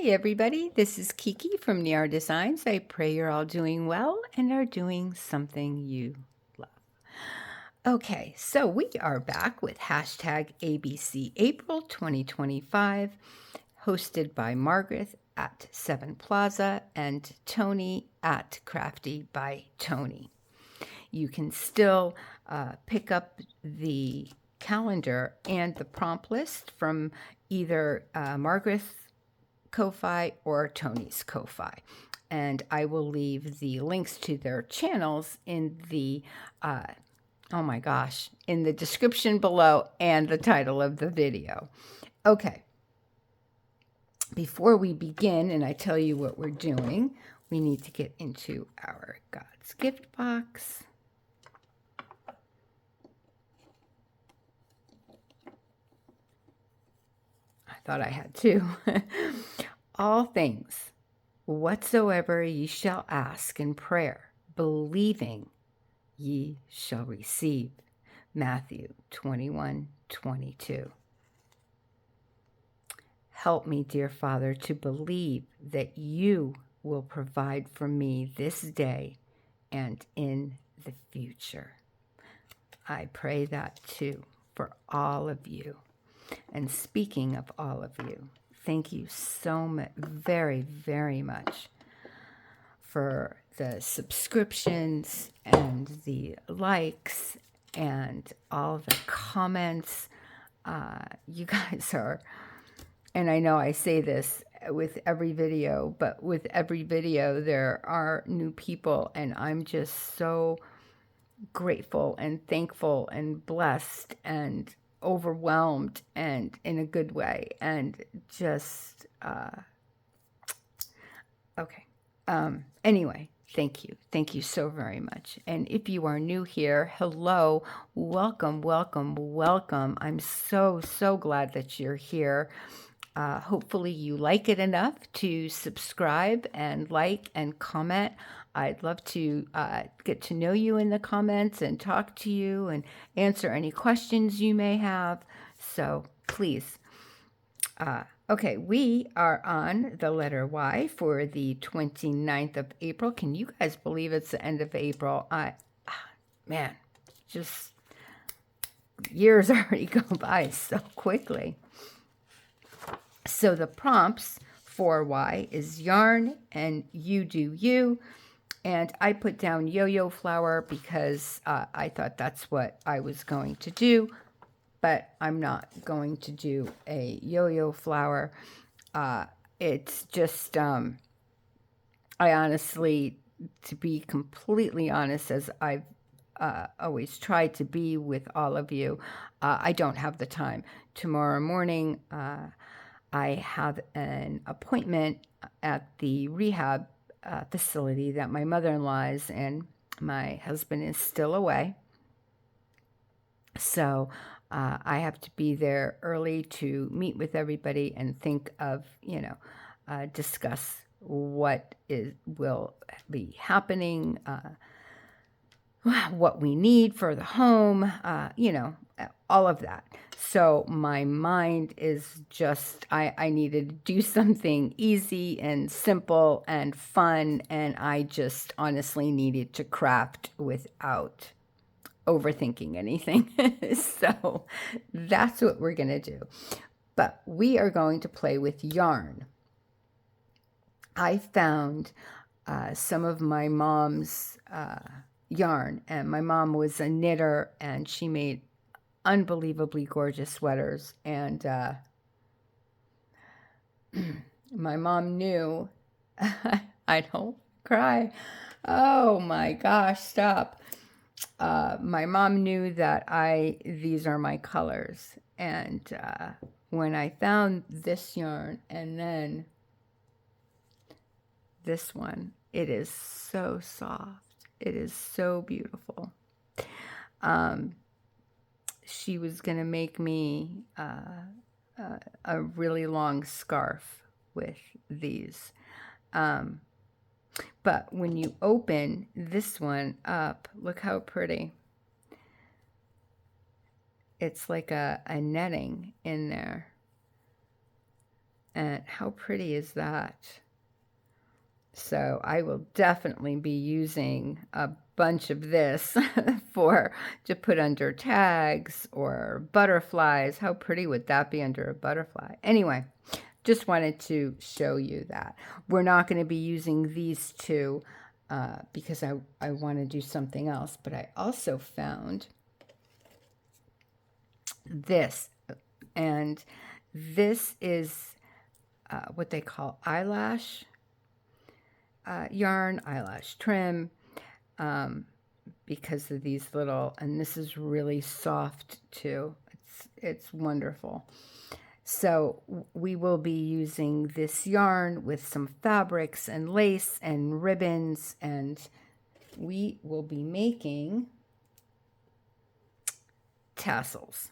Hey everybody, this is Kiki from Niar Designs. I pray you're all doing well and are doing something you love. Okay, so we are back with hashtag ABC April 2025, hosted by Margreth at 7 Plaza and Toni at Crafty by Toni. You can still pick up the calendar and the prompt list from either Margreth Ko-Fi or Toni's Ko-Fi. And I will leave the links to their channels in the, in the description below and the title of the video. Okay. Before we begin, and I tell you what we're doing, we need to get into our God's gift box. I thought I had two. All things whatsoever ye shall ask in prayer, believing ye shall receive. Matthew 21:22. Help me, dear Father, to believe that you will provide for me this day and in the future. I pray that too for all of you. And speaking of all of you, thank you so much, very, very much for the subscriptions and the likes and all the comments. You guys are, and I know I say this with every video, but with every video there are new people, and I'm just so grateful and thankful and blessed and overwhelmed, and in a good way, and just okay. Anyway, thank you so very much. And if you are new here, hello, welcome, welcome, welcome. I'm so glad that you're here. Hopefully you like it enough to subscribe and like and comment. I'd love to get to know you in the comments and talk to you and answer any questions you may have. So please. Okay, we are on the letter Y for the 29th of April. Can you guys believe it's the end of April? Man, just years already go by so quickly. So the prompts for Y is yarn and you do you. And I put down yo-yo flower because I thought that's what I was going to do. But I'm not going to do a yo-yo flower. It's just, I honestly, to be completely honest, as I've always tried to be with all of you, I don't have the time. Tomorrow morning, I have an appointment at the rehab facility that my mother-in-law is in. My husband is still away. So I have to be there early to meet with everybody and think of, discuss what will be happening, what we need for the home, all of that. So my mind is just, I needed to do something easy and simple and fun, and I just honestly needed to craft without overthinking anything. So that's what we're going to do. But we are going to play with yarn. I found some of my mom's yarn, and my mom was a knitter, and she made unbelievably gorgeous sweaters. And my mom knew, I don't cry. Oh my gosh, stop. My mom knew that these are my colors. And when I found this yarn and then this one, it is so soft. It is so beautiful. She was going to make me a really long scarf with these. But when you open this one up, look how pretty. It's like a netting in there. And how pretty is that? So I will definitely be using a bunch of this to put under tags or butterflies. How pretty would that be under a butterfly? Anyway, just wanted to show you that. We're not going to be using these two because I want to do something else. But I also found this, and this is what they call eyelash yarn, eyelash trim, because of these little, and this is really soft too. It's wonderful. So we will be using this yarn with some fabrics and lace and ribbons, and we will be making tassels.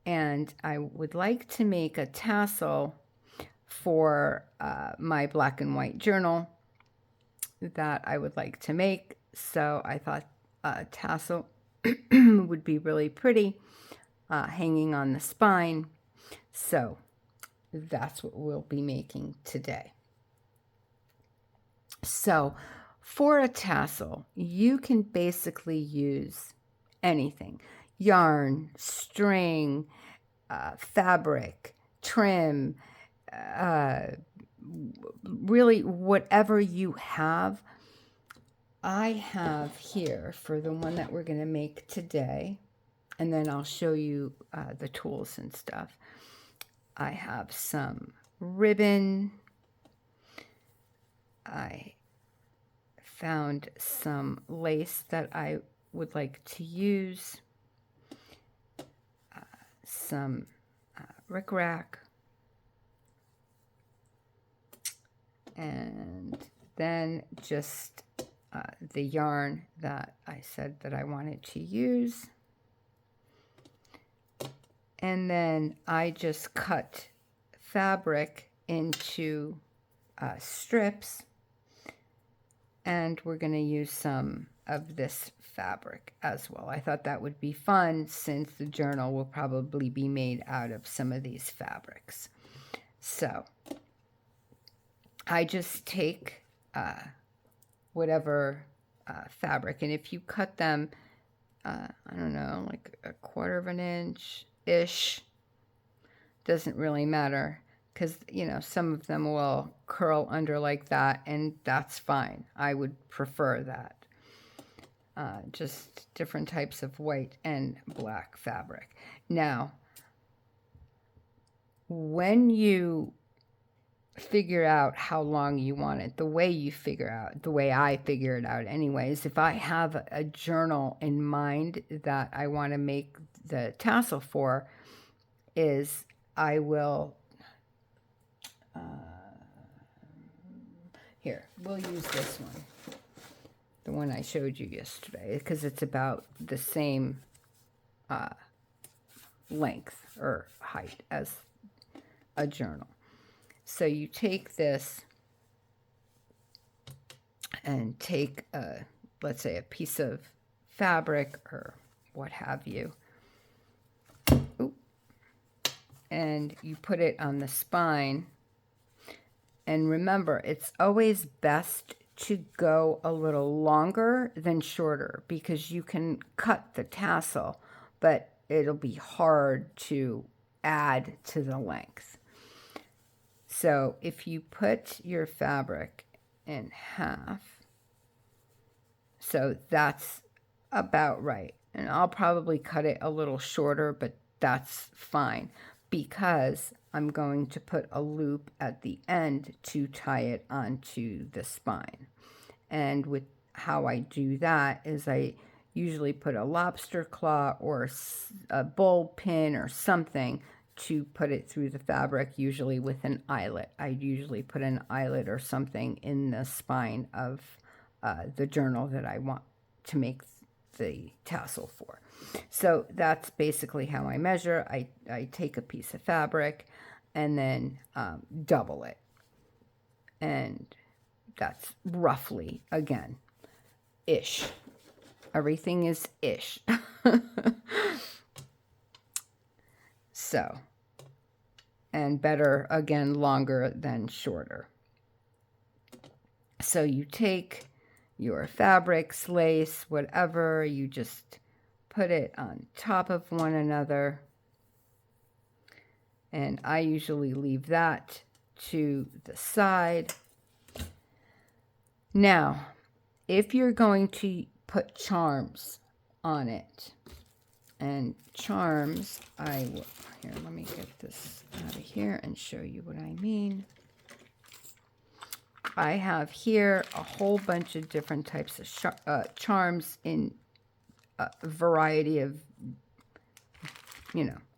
And I would like to make a tassel for my black and white journal that I would like to make. So I thought a tassel would be really pretty hanging on the spine. So that's what we'll be making today. So for a tassel, you can basically use anything: yarn, string, fabric, trim, really whatever you have. I have here for the one that we're going to make today, and then I'll show you the tools and stuff. I have some ribbon. I found some lace that I would like to use, some rickrack, and then just the yarn that I said that I wanted to use. And then I just cut fabric into strips, and we're going to use some of this fabric as well. I thought that would be fun since the journal will probably be made out of some of these fabrics. So I just take whatever fabric, and if you cut them, I don't know, like 1/4 of an inch-ish, doesn't really matter, because, you know, some of them will curl under like that, and that's fine. I would prefer that. Just different types of white and black fabric. Now, when you figure out how long you want it, the way I figure it out anyways, if I have a journal in mind that I want to make the tassel for, is I will here, we'll use this one, the one I showed you yesterday, because it's about the same length or height as a journal. So you take this and take, let's say, a piece of fabric or what have you, and you put it on the spine. And remember, it's always best to go a little longer than shorter, because you can cut the tassel, but it'll be hard to add to the length. So if you put your fabric in half, so that's about right. And I'll probably cut it a little shorter, but that's fine, because I'm going to put a loop at the end to tie it onto the spine. And with how I do that is I usually put a lobster claw or a bull pin or something to put it through the fabric, usually with an eyelet. I usually put an eyelet or something in the spine of the journal that I want to make the tassel for. So that's basically how I measure. I take a piece of fabric and then double it. And that's roughly, again, ish. Everything is ish. So and better, again, longer than shorter. So you take your fabrics, lace, whatever, you just put it on top of one another. And I usually leave that to the side. Now, if you're going to put charms on it, and charms, I will, here, let me get this out of here and show you what I mean. I have here a whole bunch of different types of charms in a variety of,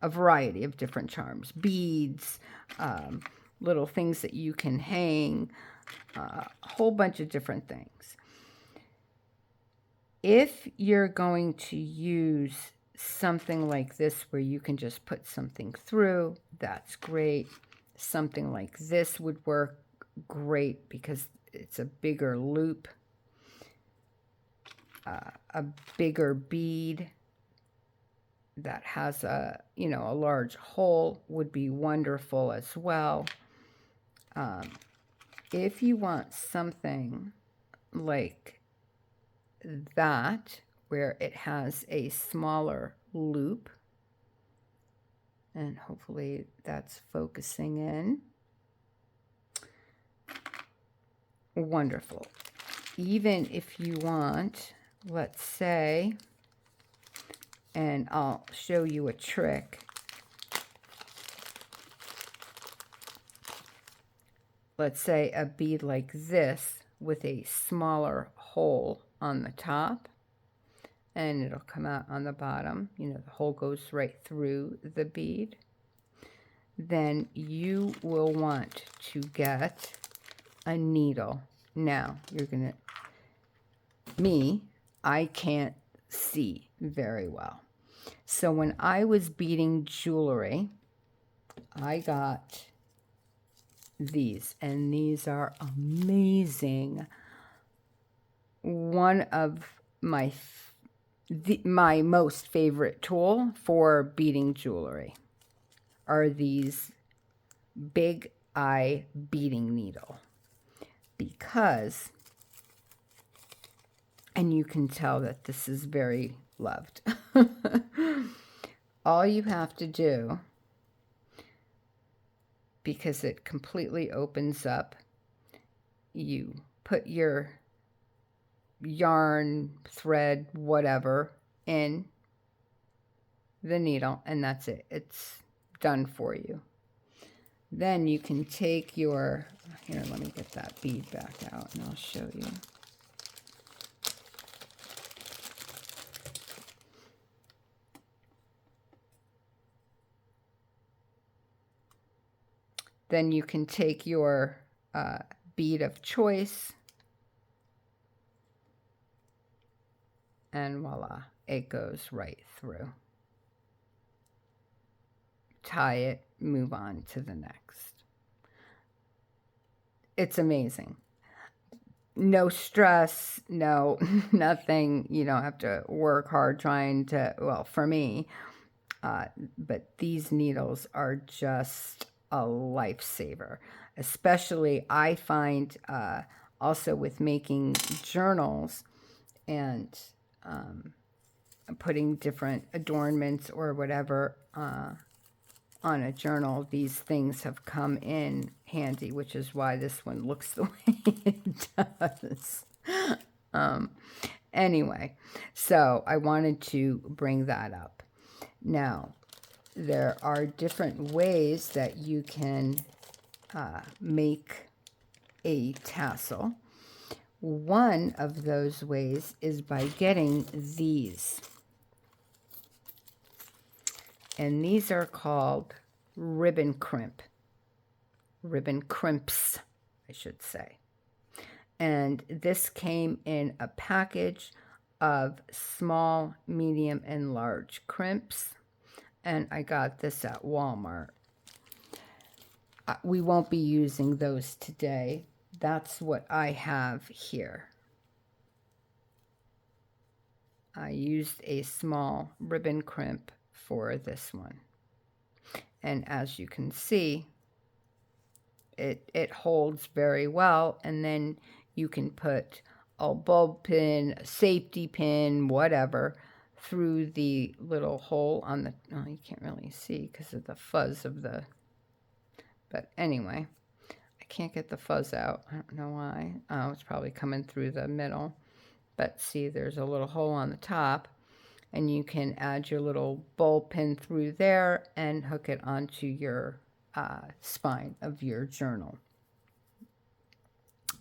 a variety of different charms. Beads, little things that you can hang, a whole bunch of different things. If you're going to use something like this where you can just put something through, that's great. Something like this would work great because it's a bigger loop, a bigger bead that has a large hole would be wonderful as well. If you want something like that where it has a smaller loop, and hopefully that's focusing in. Wonderful. Even if you want, let's say, and I'll show you a trick. Let's say a bead like this with a smaller hole on the top, and it'll come out on the bottom. The hole goes right through the bead. Then you will want to get a needle. Now, you're going to, I can't see very well. So when I was beading jewelry, I got these, and these are amazing. One of my most favorite tool for beading jewelry are these big eye beading needle, because, and you can tell that this is very loved. All you have to do, because it completely opens up, you put your yarn, thread, whatever, in the needle, and that's it. It's done for you. Then you can take your, here, let me get that bead back out and I'll show you. Then you can take your bead of choice, and voila, it goes right through. Tie it, move on to the next. It's amazing. No stress, no nothing. You don't have to work hard trying to, well, for me, but these needles are just a lifesaver. Especially, I find also with making journals and putting different adornments or whatever on a journal, these things have come in handy, which is why this one looks the way it does. Anyway, so I wanted to bring that up. Now, there are different ways that you can make a tassel. One of those ways is by getting these. And these are called ribbon crimps, I should say. And this came in a package of small, medium, and large crimps. And I got this at Walmart. We won't be using those today. That's what I have here. I used a small ribbon crimp for this one. And as you can see, it holds very well. And then you can put a bulb pin, a safety pin, whatever, through the little hole on the, oh, you can't really see because of the fuzz of the, but anyway, I can't get the fuzz out. I don't know why. Oh, it's probably coming through the middle. But see, there's a little hole on the top, and you can add your little bulb pin through there and hook it onto your spine of your journal.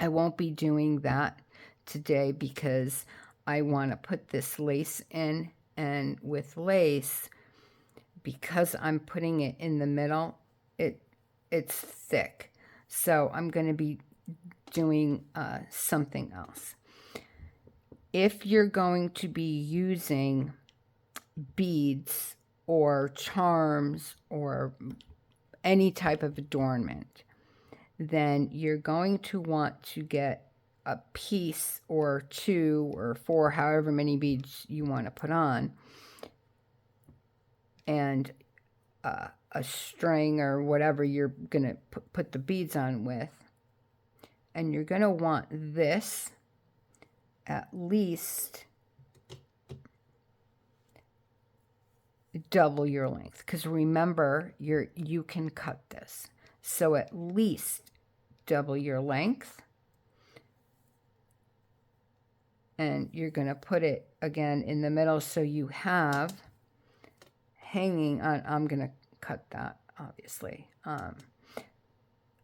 I won't be doing that today because I want to put this lace in, and with lace, because I'm putting it in the middle, it's thick. So I'm going to be doing something else. If you're going to be using beads or charms or any type of adornment, then you're going to want to get a piece or 2 or 4, however many beads you want to put on, and a string or whatever you're going to put the beads on with. And you're going to want this at least double your length, because remember, you can cut this. So at least double your length. And you're going to put it again in the middle, so you have hanging on. I'm going to cut that, obviously.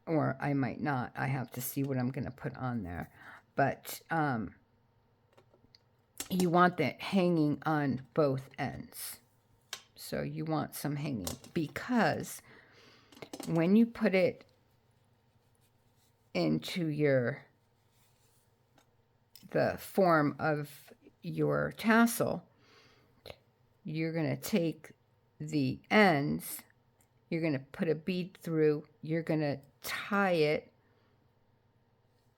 Or I might not. I have to see what I'm going to put on there. But you want that hanging on both ends. So you want some hanging, because when you put it into the form of your tassel, you're going to take the ends, you're going to put a bead through, you're going to tie it,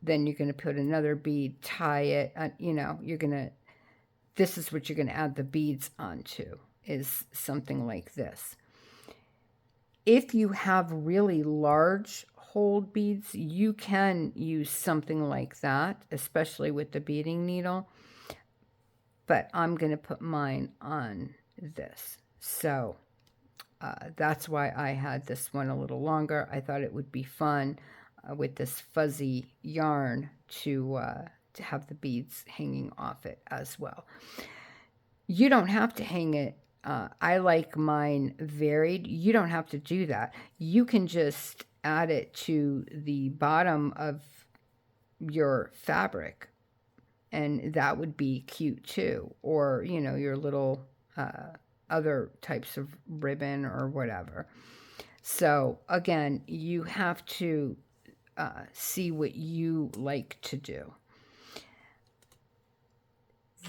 then you're going to put another bead, tie it, you know, you're going to, this is what you're going to add the beads onto, is something like this. If you have really large hold beads, you can use something like that, especially with the beading needle. But I'm going to put mine on this. So that's why I had this one a little longer. I thought it would be fun with this fuzzy yarn to have the beads hanging off it as well. You don't have to hang it. I like mine varied. You don't have to do that. You can just add it to the bottom of your fabric, and that would be cute too. Or, you know, your little other types of ribbon or whatever. So again, you have to see what you like to do.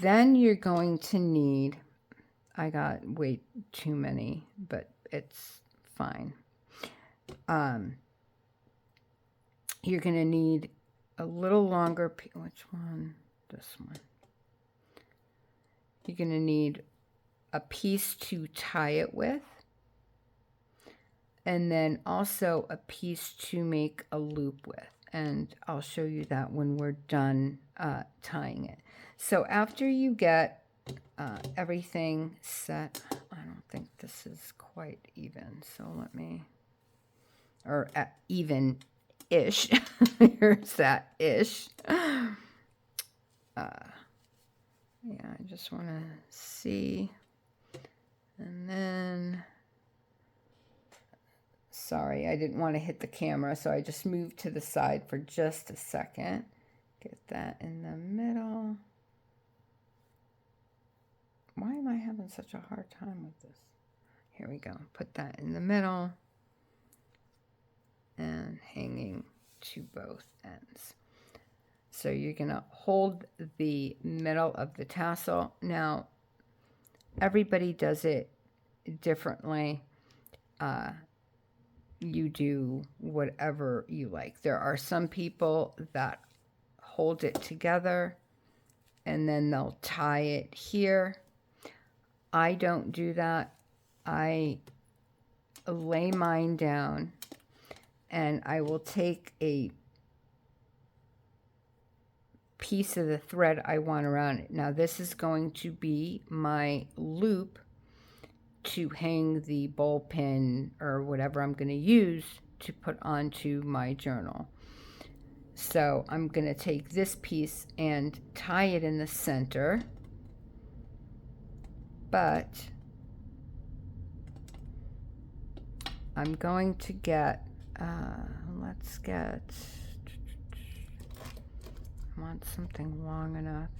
Then you're going to need, I got way too many, but it's fine. You're going to need a little longer, which one? This one. You're going to need a piece to tie it with, and then also a piece to make a loop with. And I'll show you that when we're done tying it. So after you get everything set, I don't think this is quite even, so let me, or even-ish. Here's that ish. Yeah, I just want to see. And then, sorry, I didn't want to hit the camera, so I just moved to the side for just a second. Get that in the middle. Why am I having such a hard time with this? Here we go. Put that in the middle and hanging to both ends. So you're going to hold the middle of the tassel. Now, everybody does it differently. You do whatever you like. There are some people that hold it together and then they'll tie it here. I don't do that. I lay mine down, and I will take a piece of the thread I want around it. Now this is going to be my loop to hang the bowl pin or whatever I'm going to use to put onto my journal. So I'm going to take this piece and tie it in the center, but I'm going to get, let's get, I want something long enough.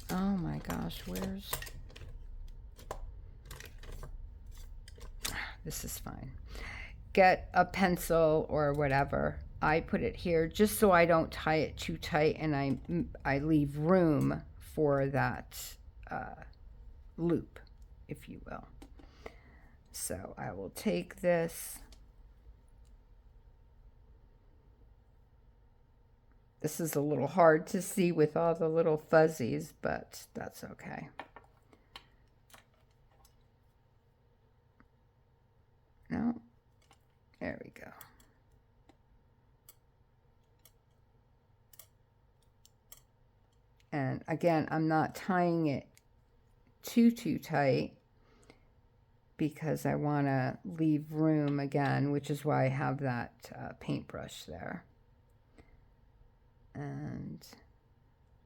Oh my gosh, where's, this is fine. Get a pencil or whatever. I put it here just so I don't tie it too tight, and I leave room for that loop, if you will. So I will take this. This is a little hard to see with all the little fuzzies, but that's okay. No, there we go. And again, I'm not tying it too tight because I want to leave room again, which is why I have that paintbrush there. And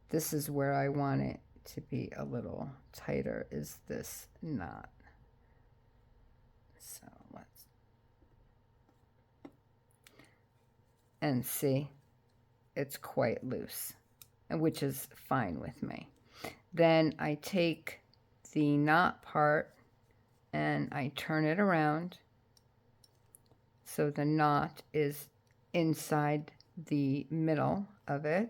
this is where I want it to be a little tighter, is this knot. So let's, and see, it's quite loose, which is fine with me. Then I take the knot part and I turn it around so the knot is inside the middle of it.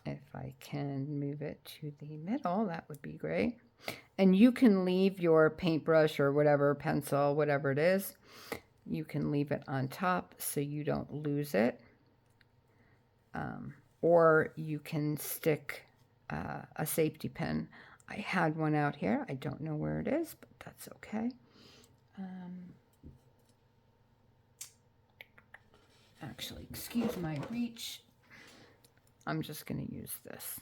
If I can move it to the middle, that would be great. And you can leave your paintbrush or whatever, pencil, whatever it is, you can leave it on top so you don't lose it. Or you can stick a safety pin. I had one out here. I don't know where it is, but that's okay. Actually, excuse my reach. I'm just going to use this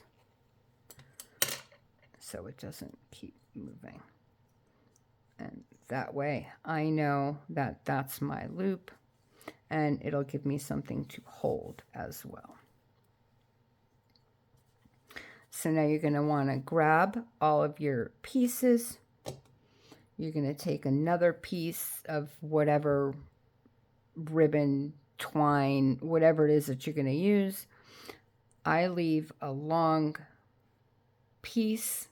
so it doesn't keep moving. And that way I know that that's my loop, and it'll give me something to hold as well. So now you're going to want to grab all of your pieces. You're going to take another piece of whatever ribbon, twine, whatever it is that you're going to use. I leave a long piece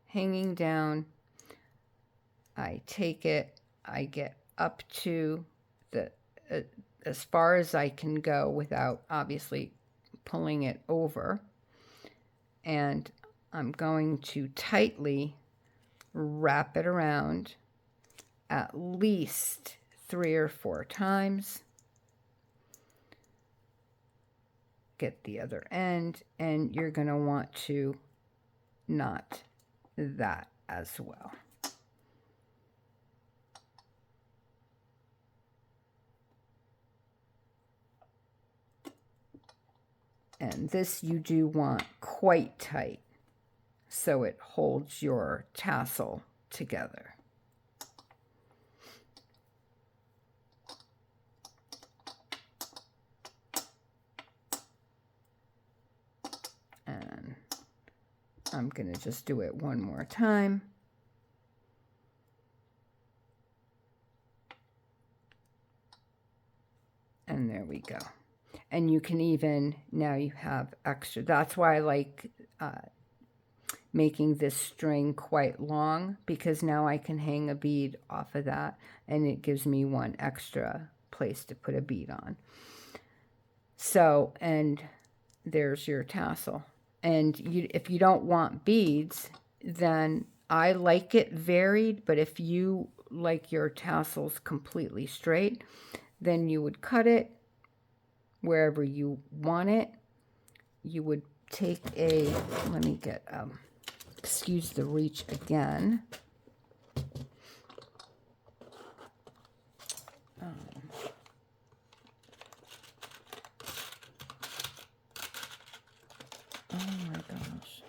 hanging down. I take it, I get up to the as far as I can go without obviously pulling it over. And I'm going to tightly wrap it around at least 3 or 4 times. Get the other end, and you're going to want to knot that as well. And this you do want quite tight so it holds your tassel together. And I'm going to just do it one more time. And there we go. And you can even, now you have extra. That's why I like making this string quite long, because now I can hang a bead off of that, and it gives me one extra place to put a bead on. So, and there's your tassel. And if you don't want beads, then I like it varied, but if you like your tassels completely straight, then you would cut it wherever you want it. You would take a, let me get, excuse the reach again. Oh my gosh.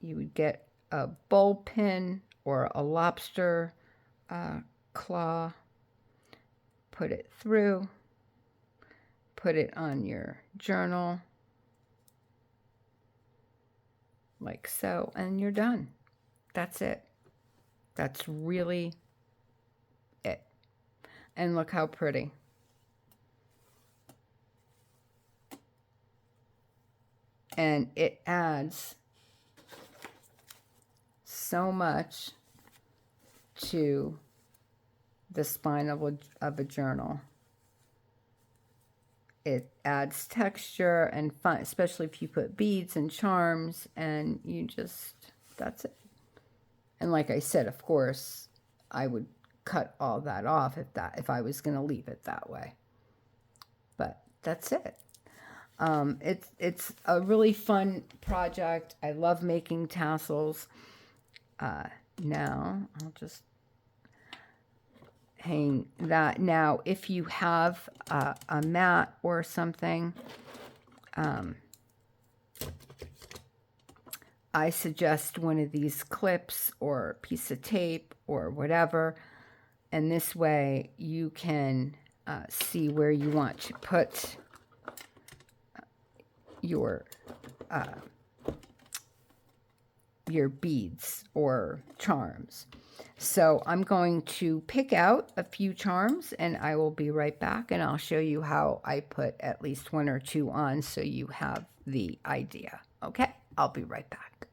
You would get a bowl pin or a lobster claw, put it through, put it on your journal, like so, and you're done. That's it. That's really it. And look how pretty. And it adds so much to the spine of a journal. It adds texture and fun, especially if you put beads and charms, and you just, that's it. And like I said, of course, I would cut all that off if I was going to leave it that way. But that's it. It's a really fun project. I love making tassels. Now I'll just hang that. Now, if you have a mat or something, I suggest one of these clips or a piece of tape or whatever, and this way you can see where you want to put your beads or charms. So I'm going to pick out a few charms, and I will be right back, and I'll show you how I put at least one or two on so you have the idea. Okay, I'll be right back.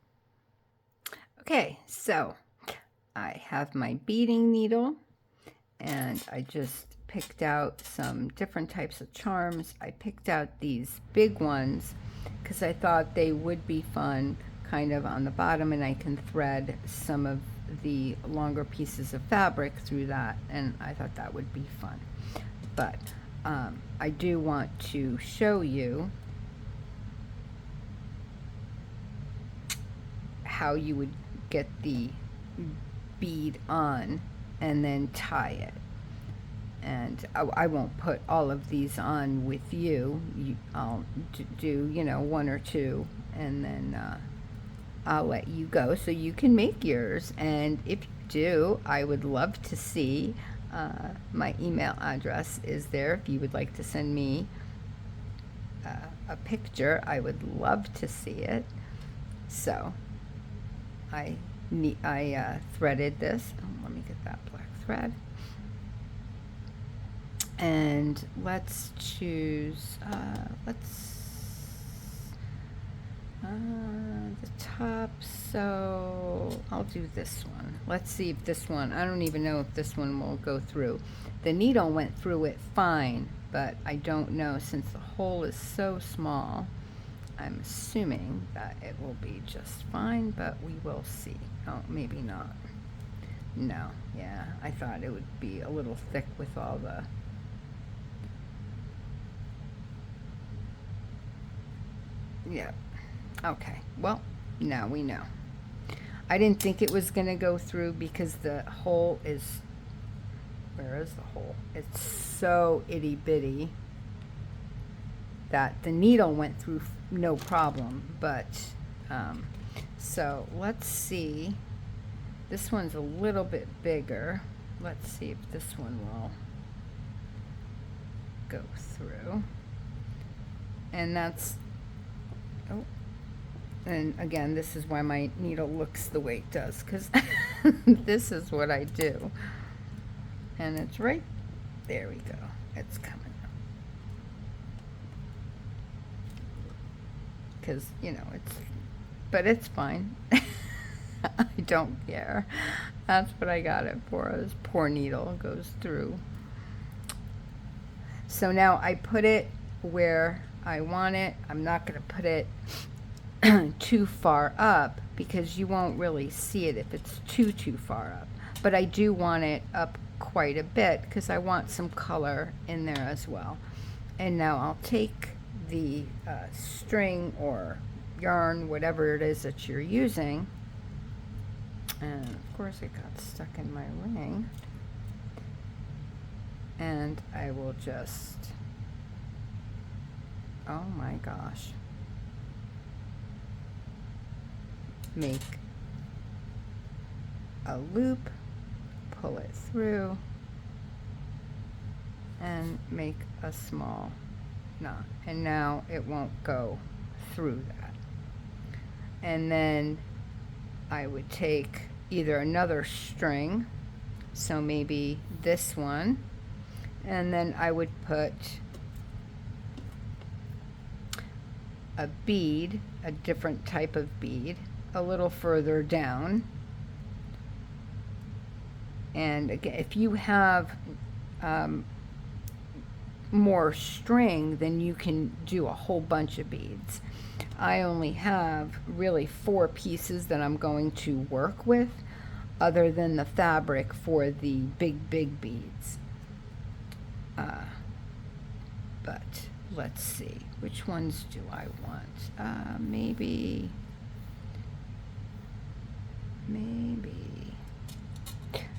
Okay, so I have my beading needle, and I just picked out some different types of charms. I picked out these big ones because I thought they would be fun kind of on the bottom, and I can thread some of the longer pieces of fabric through that, and I thought that would be fun. But I do want to show you how you would get the bead on and then tie it. And I won't put all of these on with you. I'll do, you know, one or two, and then I'll let you go so you can make yours. And if you do, I would love to see. My email address is there if you would like to send me a picture. I would love to see it. So I threaded this. Oh, let me get that black thread. And let's choose, the top, so I'll do this one. Let's see if this one, I don't even know if this one will go through. The needle went through it fine, but I don't know, since the hole is so small, I'm assuming that it will be just fine, but we will see. Oh, maybe not. No, yeah, I thought it would be a little thick with all the yeah. Okay. Well, now we know. I didn't think it was going to go through because the hole is... Where is the hole? It's so itty bitty that the needle went through no problem. But, so let's see. This one's a little bit bigger. Let's see if this one will go through. And that's... Oh, and again, this is why my needle looks the way it does, because this is what I do. And it's right, there we go, it's coming up. Because, you know, but it's fine. I don't care. That's what I got it for. This poor needle goes through. So now I put it where I want it. I'm not going to put it too far up because you won't really see it if it's too far up. But I do want it up quite a bit because I want some color in there as well. And now I'll take the string or yarn, whatever it is that you're using. And of course it got stuck in my ring. And I will just, oh my gosh, make a loop, pull it through, and make a small knot. And now it won't go through that. And then I would take either another string, so maybe this one, and then I would put a bead, a different type of bead, a little further down. And again, if you have more string, then you can do a whole bunch of beads. I only have really 4 pieces that I'm going to work with, other than the fabric for the big beads. But let's see, which ones do I want? Maybe,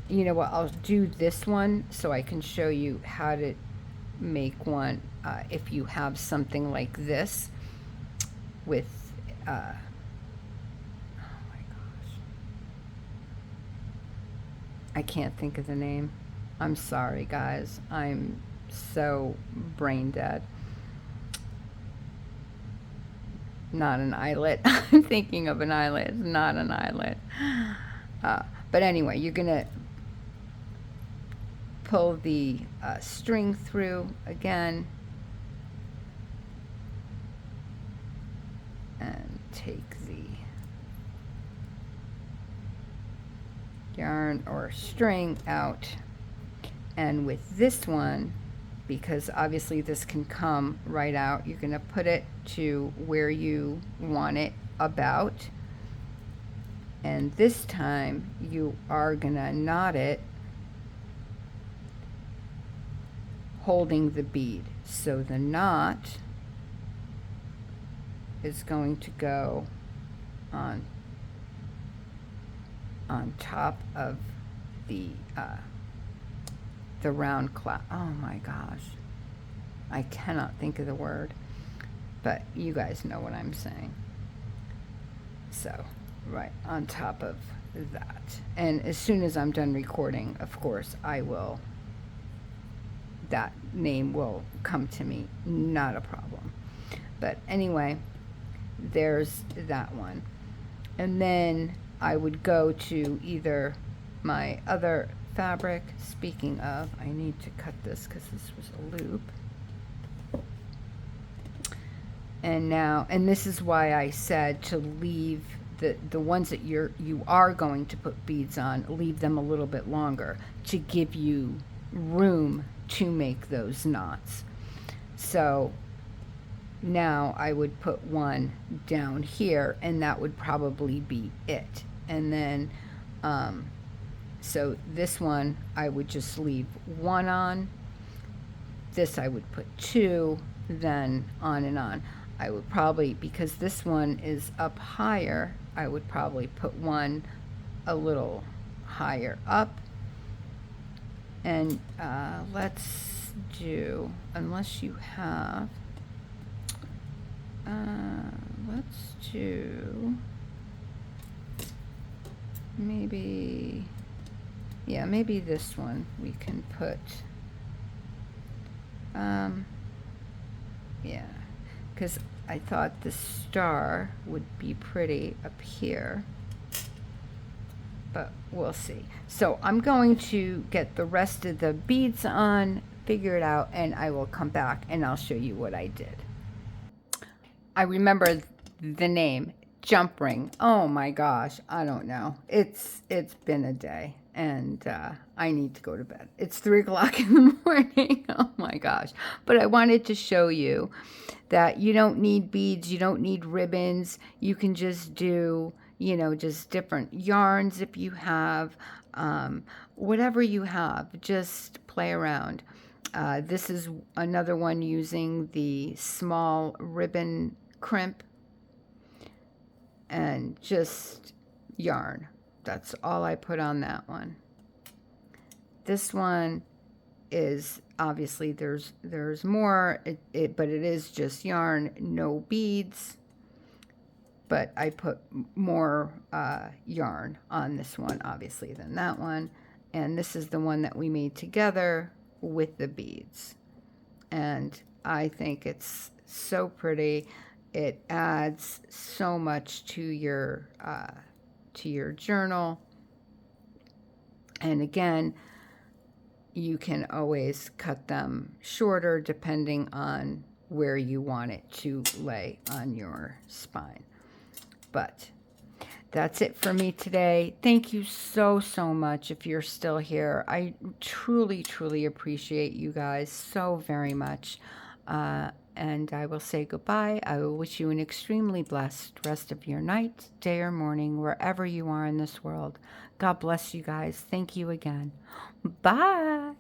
you know what, I'll do this one so I can show you how to make one if you have something like this with, oh my gosh, I can't think of the name. I'm sorry, guys. I'm so brain dead. Not an eyelet. I'm thinking of an eyelet. It's not an eyelet. But anyway, you're going to pull the string through again and take the yarn or string out. And with this one, because obviously this can come right out, you're going to put it to where you want it about. And this time you are going to knot it holding the bead. So the knot is going to go on top of the round cloud. Oh my gosh, I cannot think of the word, but you guys know what I'm saying. So right on top of that, and as soon as I'm done recording, of course, that name will come to me, not a problem. But anyway, there's that one. And then I would go to either my other fabric. Speaking of, I need to cut this because this was a loop. And now, and this is why I said to leave the ones that you are going to put beads on, leave them a little bit longer to give you room to make those knots. So now I would put one down here, and that would probably be it. And then so this one I would just leave one on. This I would put 2, then on and on. I would probably, because this one is up higher, I would probably put one a little higher up. And let's do, unless you have, let's do maybe, yeah, maybe this one we can put, yeah, because I thought the star would be pretty up here, but we'll see. So I'm going to get the rest of the beads on, figure it out, and I will come back and I'll show you what I did. I remember the name, jump ring. Oh my gosh, I don't know. It's been a day, and I need to go to bed. It's 3 o'clock in the morning. Oh my gosh. But I wanted to show you that you don't need beads, you don't need ribbons. You can just do, you know, just different yarns if you have, whatever you have, just play around. This is another one using the small ribbon crimp and just yarn. That's all I put on that one. This one is obviously there's more, but it is just yarn, no beads. But I put more yarn on this one, obviously, than that one. And this is the one that we made together with the beads. And I think it's so pretty. It adds so much to your journal. And again, you can always cut them shorter depending on where you want it to lay on your spine. But that's it for me today. Thank you so, so much if you're still here. I truly, truly appreciate you guys so very much. And I will say goodbye. I will wish you an extremely blessed rest of your night, day, or morning, wherever you are in this world. God bless you guys. Thank you again. Bye.